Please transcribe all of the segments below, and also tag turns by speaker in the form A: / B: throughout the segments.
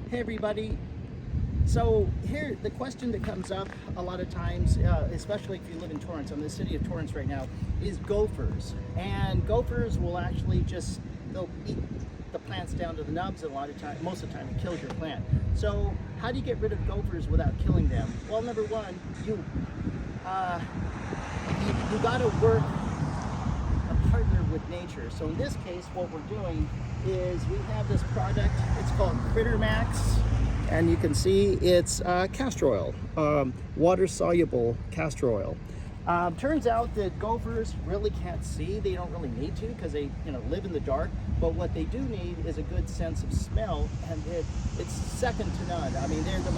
A: Hey everybody. So here, the question that comes up a lot of times, especially if you live in Torrance, I'm in the city of Torrance right now, is gophers. And gophers will actually they'll eat the plants down to the nubs, and most of the time it kills your plant. So how do you get rid of gophers without killing them? Well, number one, you gotta work a partner with nature. So in this case, what we're doing is we have this product, it's called Critter Max, and you can see it's castor oil, water-soluble castor oil. Turns out that gophers really can't see. They don't really need to because they live in the dark, but what they do need is a good sense of smell, and it's second to none. I mean, they have the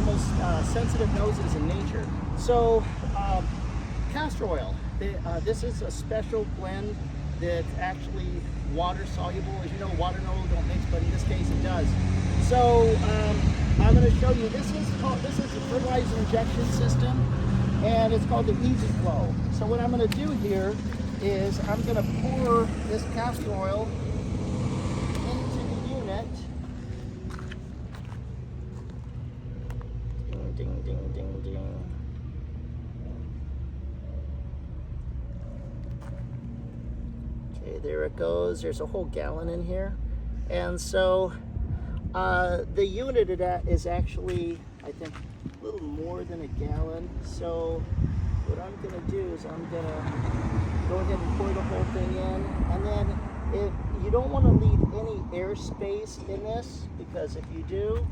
A: most sensitive noses in nature. So castor oil, this is a special blend that's actually water soluble. As you know, water and oil don't mix, but in this case it does. So I'm going to show you, this is a fertilizer injection system, and it's called the Easy Flow. So what I'm going to do here is I'm going to pour this castor oil into the unit. Ding, ding, ding, ding, ding. Okay, there it goes. There's a whole gallon in here. And so the unit of that is actually, I think, a little more than a gallon. So what I'm going to do is I'm going to go ahead and pour the whole thing in. And then you don't want to leave any airspace in this, because if you do,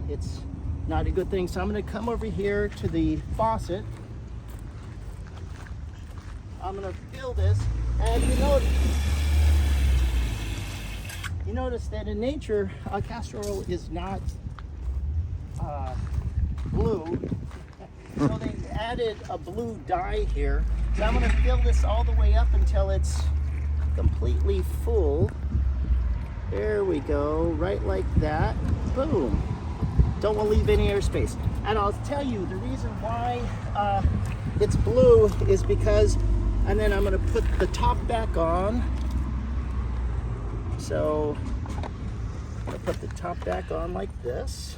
A: it's not a good thing. So I'm going to come over here to the faucet. I'm going to fill this. And you notice that in nature, castor oil is not blue. So they added a blue dye here. So I'm going to fill this all the way up until it's completely full. There we go, right like that. Boom. Don't want to leave any airspace. And I'll tell you the reason why it's blue is because, and then I'm going to put the top back on. So I'm going to put the top back on like this.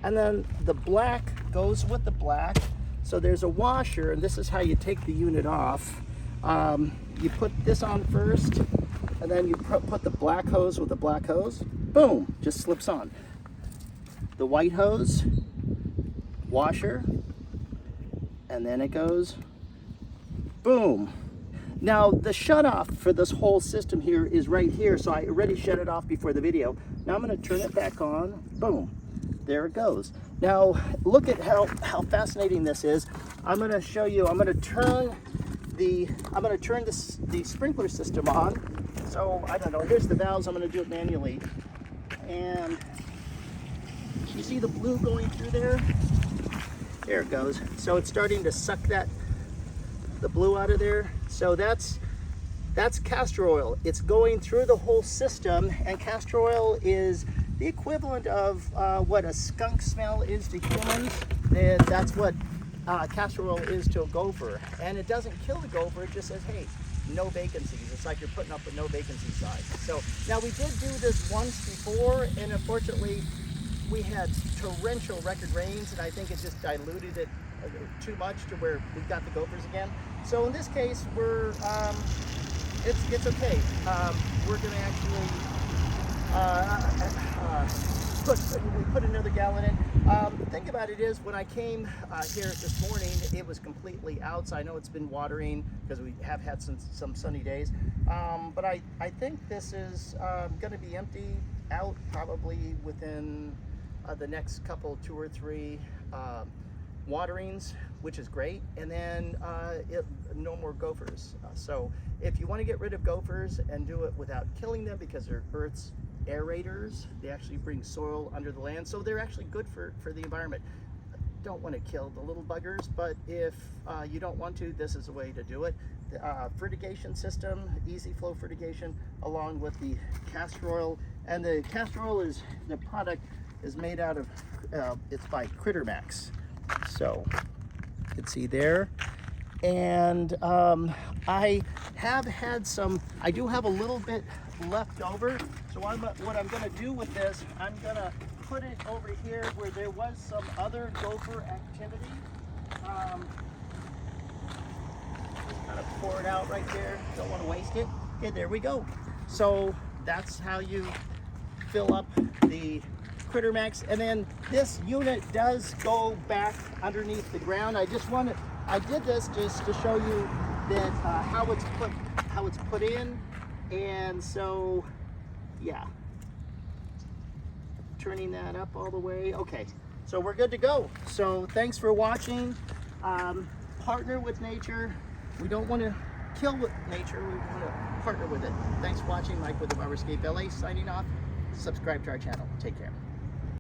A: And then the black goes with the black. So there's a washer, and this is how you take the unit off. You put this on first, and then you put the black hose with the black hose. Boom, just slips on. The white hose, washer, and then it goes, boom. Now the shutoff for this whole system here is right here, so I already shut it off before the video. Now I'm going to turn it back on. Boom, there it goes. Now look at how fascinating this is. I'm going to show you. I'm going to turn the sprinkler system on. So I don't know. Here's the valves. I'm going to do it manually. And you see the blue going through there? There it goes. So it's starting to suck the blue out of there. So that's castor oil. It's going through the whole system, and castor oil is the equivalent of what a skunk smell is to humans. That's what castor oil is to a gopher. And it doesn't kill the gopher, it just says, hey, no vacancies. It's like you're putting up a no vacancy sign. So now we did do this once before, and unfortunately we had torrential record rains, and I think it just diluted it too much to where we got the gophers again. So in this case, it's okay. We're going to actually put another gallon in. The thing about it is, when I came here this morning, it was completely out. So I know it's been watering because we have had some sunny days. But I think this is going to be empty out probably within the next couple, 2 or 3 waterings, which is great. And then no more gophers. So if you want to get rid of gophers and do it without killing them, because they're Earth's aerators, they actually bring soil under the land, so they're actually good for the environment. Don't want to kill the little buggers, but if you don't want to, this is a way to do it. The fertigation system, Easy Flow fertigation, along with the castor oil. And the castor oil the product is made out of, it's by Critter Max. So you can see there. And I do have a little bit left over. So what I'm going to do with this, I'm going to put it over here where there was some other gopher activity. Just kind of pour it out right there. Don't want to waste it. Okay, there we go. So that's how you fill up the Critter Max. And then this unit does go back underneath the ground. I did this just to show you that how it's put in. And so, yeah, turning that up all the way. Okay, so we're good to go. So thanks for watching. Partner with nature. We don't want to kill with nature. We want to partner with it. Thanks for watching. Mike with Enviroscape LA signing off. Subscribe to our channel. Take care.